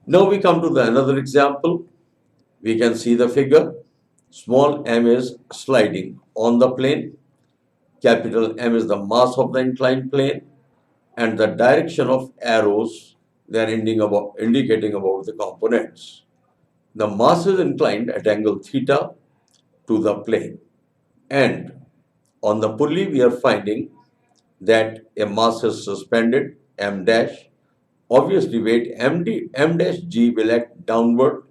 Now we come to the another example. We can see the figure. Small m is sliding on the plane. Capital M is the mass of the inclined plane, and the direction of arrows they are indicating about the components. The mass is inclined at angle theta to the plane, and on the pulley we are finding that a mass is suspended m dash. Obviously, weight m dash g will act downward,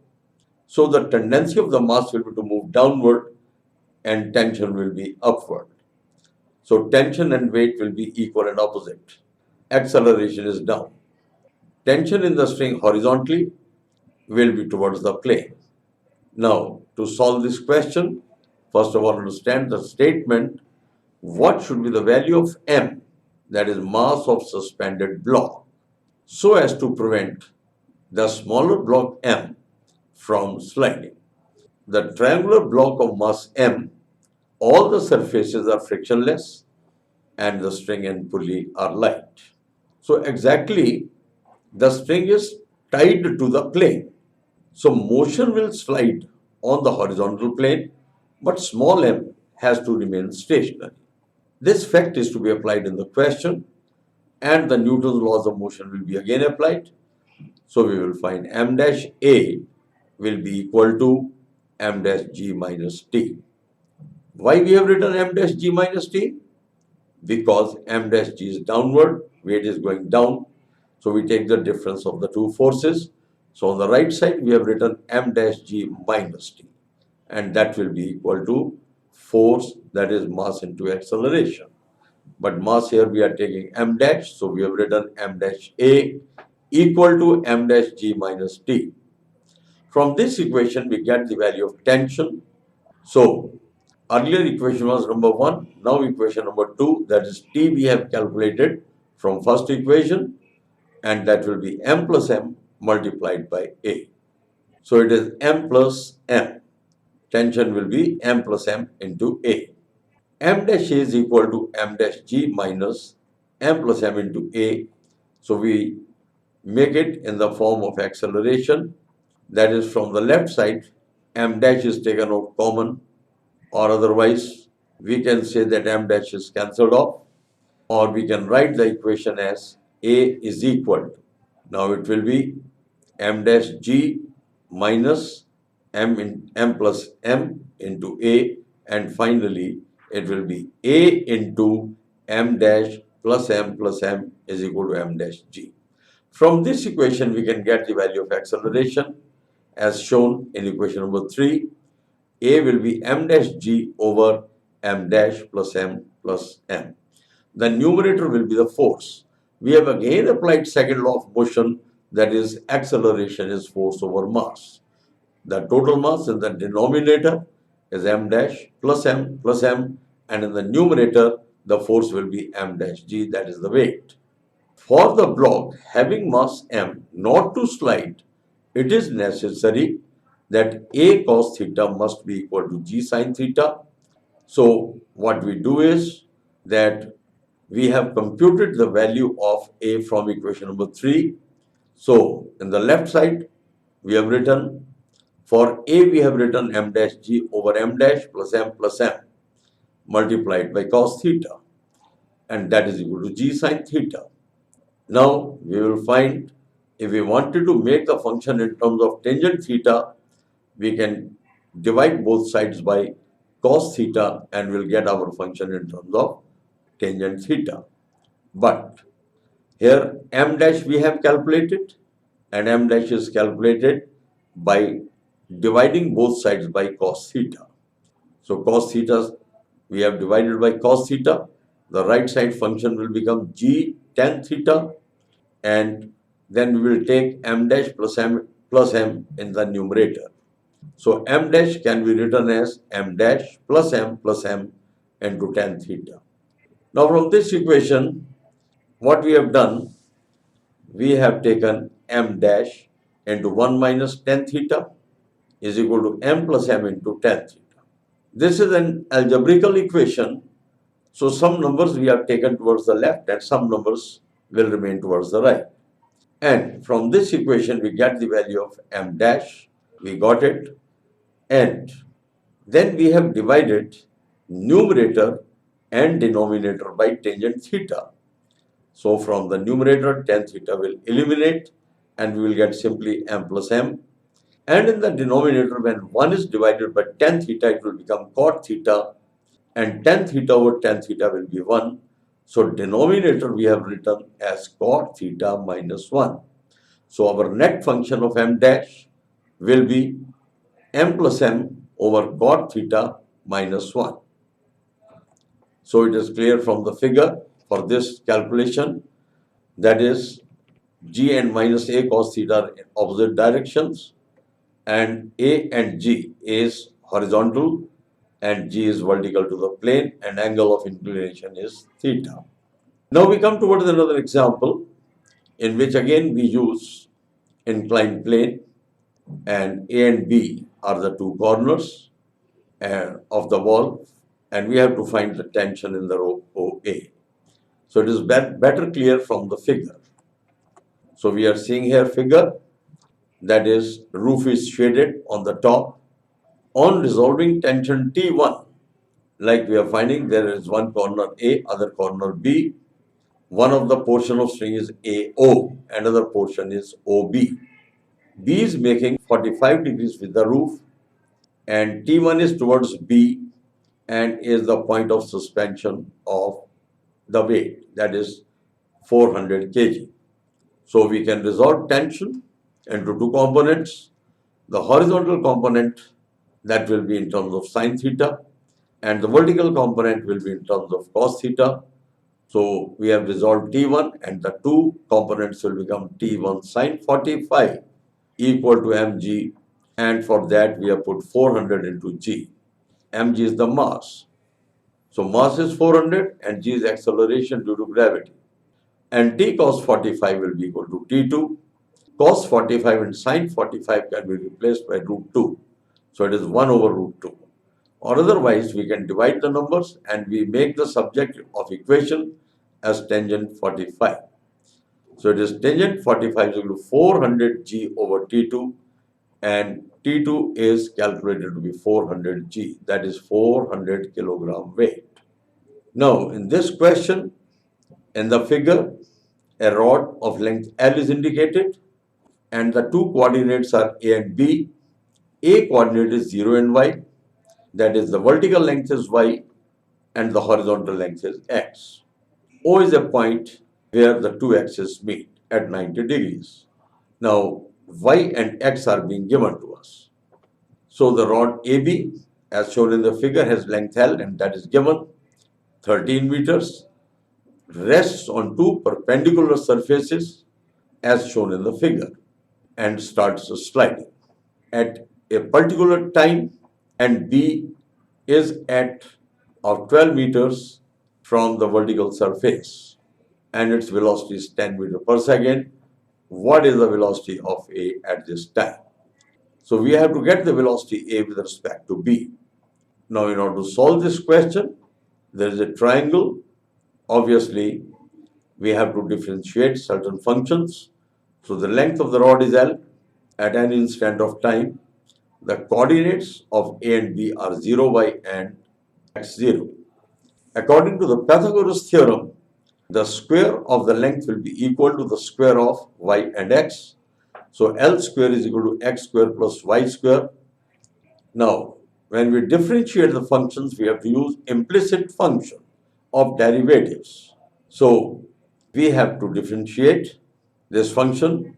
so the tendency of the mass will be to move downward and tension will be upward. So tension and weight will be equal and opposite. Acceleration is down. Tension in the string horizontally will be towards the plane. Now, to solve this question, first of all, understand the statement. What should be the value of m, that is mass of suspended block, so as to prevent the smaller block m from sliding. The triangular block of mass m, all the surfaces are frictionless and the string and pulley are light. So exactly, the string is tied to the plane. So motion will slide on the horizontal plane, but small m has to remain stationary. This fact is to be applied in the question, and the Newton's laws of motion will be again applied. So we will find m dash a will be equal to m dash g minus t. Why we have written m dash g minus t? Because m dash g is downward, weight is going down. So we take the difference of the two forces. So on the right side, we have written m dash g minus t. And that will be equal to force, that is mass into acceleration. But mass here we are taking m dash. So we have written m dash a equal to m dash g minus t. From this equation, we get the value of tension. So earlier equation was number 1. Now equation number 2, that is T, we have calculated from first equation, and that will be m plus m multiplied by A. So it is m plus m. Tension will be m plus m into A. M dash A is equal to m dash g minus m plus m into A. So we make it in the form of acceleration. That is, from the left side, m dash is taken out common, or otherwise we can say that m dash is cancelled off, or we can write the equation as A is equal to, now it will be m dash g minus m plus m into A, and finally it will be A into m dash plus m is equal to m dash g. From this equation we can get the value of acceleration as shown in equation number 3. A will be m dash g over m dash plus m plus m. The numerator will be the force. We have again applied second law of motion, that is acceleration is force over mass. The total mass in the denominator is m dash plus m, and in the numerator the force will be m dash g, that is the weight. For the block having mass m not to slide, it is necessary that A cos theta must be equal to G sin theta. So what we do is that we have computed the value of A from equation number 3. So in the left side, we have written, for A we have written m dash G over m dash plus m multiplied by cos theta, and that is equal to G sin theta. Now we will find, if we wanted to make the function in terms of tangent theta, we can divide both sides by cos theta and we'll get our function in terms of tangent theta. But here m dash we have calculated, and m dash is calculated by dividing both sides by cos theta. So cos theta we have divided by cos theta. The right side function will become g tan theta, and then we will take m dash plus m in the numerator. So m dash can be written as m dash plus m into tan theta. Now from this equation, what we have done, we have taken m dash into 1 minus tan theta is equal to m plus m into tan theta. This is an algebraical equation, so some numbers we have taken towards the left and some numbers will remain towards the right. And from this equation, we get the value of m dash. We got it. And then we have divided numerator and denominator by tangent theta. So from the numerator, tan theta will eliminate and we will get simply m plus m. And in the denominator, when 1 is divided by tan theta, it will become cot theta. And tan theta over tan theta will be 1. So denominator we have written as cot theta minus 1. So our net function of m dash will be m plus m over cot theta minus 1. So it is clear from the figure for this calculation, that is g and minus a cos theta are in opposite directions, and a and g is horizontal and g is vertical to the plane, and angle of inclination is theta. Now we come towards another example in which again we use inclined plane, and a and b are the two corners of the wall, and we have to find the tension in the row OA. So it is better clear from the figure. So we are seeing here figure, that is roof is shaded on the top. On resolving tension T1, like we are finding, there is one corner A, other corner B. One of the portion of string is AO, another portion is OB. B is making 45 degrees with the roof, and T1 is towards B and is the point of suspension of the weight, that is 400 kg. So we can resolve tension into two components. The horizontal component, that will be in terms of sine theta, and the vertical component will be in terms of cos theta. So we have resolved T1, and the two components will become T1 sine 45 equal to mg, and for that we have put 400 into g. Mg is the mass. So mass is 400 and g is acceleration due to gravity. And T cos 45 will be equal to T2. Cos 45 and sine 45 can be replaced by root 2. So it is 1 over root 2. Or otherwise, we can divide the numbers and we make the subject of equation as tangent 45. So it is tangent 45 is equal to 400 g over T2, and T2 is calculated to be 400 g, that is 400 kilogram weight. Now, in this question, in the figure, a rod of length L is indicated, and the two coordinates are A and B. A coordinate is 0 and y, that is the vertical length is y and the horizontal length is x. O is a point where the two axes meet at 90 degrees. Now, y and x are being given to us. So the rod AB, as shown in the figure, has length L, and that is given 13 meters, rests on two perpendicular surfaces as shown in the figure, and starts sliding at a particular time, and B is at 12 meters from the vertical surface, and its velocity is 10 meters per second. What is the velocity of A at this time? So we have to get the velocity A with respect to B. Now, in order to solve this question, there is a triangle. Obviously, we have to differentiate certain functions. So the length of the rod is L at an instant of time. The coordinates of A and B are 0, y and x0. According to the Pythagoras theorem, the square of the length will be equal to the square of y and x. So L square is equal to x square plus y square. Now, when we differentiate the functions, we have to use implicit function of derivatives. So we have to differentiate this function.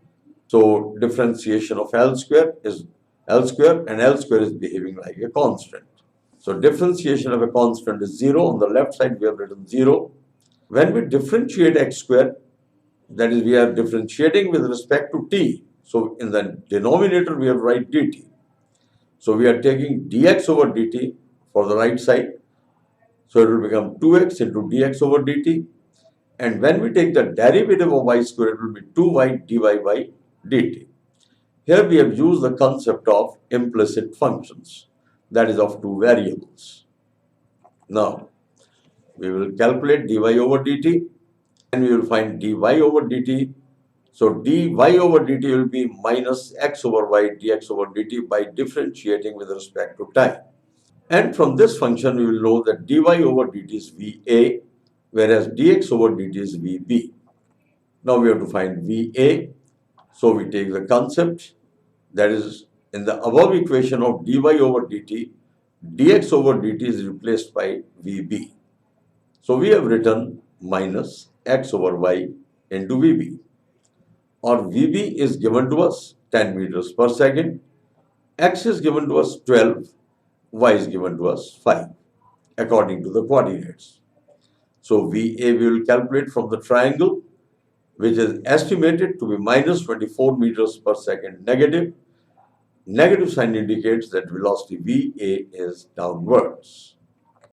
So differentiation of L square is L square, and L square is behaving like a constant. So differentiation of a constant is 0. On the left side, we have written 0. When we differentiate x square, that is, we are differentiating with respect to t. So in the denominator, we have write dt. So we are taking dx over dt for the right side. So it will become 2x into dx over dt. And when we take the derivative of y square, it will be 2y dy by dt. Here we have used the concept of implicit functions, that is of two variables. Now, we will calculate dy over dt, and we will find dy over dt. So dy over dt will be minus x over y dx over dt by differentiating with respect to time. And from this function, we will know that dy over dt is VA, whereas dx over dt is VB. Now we have to find VA. So we take the concept that is in the above equation of dy over dt, dx over dt is replaced by VB. So we have written minus x over y into VB. Or VB is given to us 10 meters per second, x is given to us 12, y is given to us 5 according to the coordinates. So VA we will calculate from the triangle, which is estimated to be minus 24 meters per second negative. Negative sign indicates that velocity VA is downwards.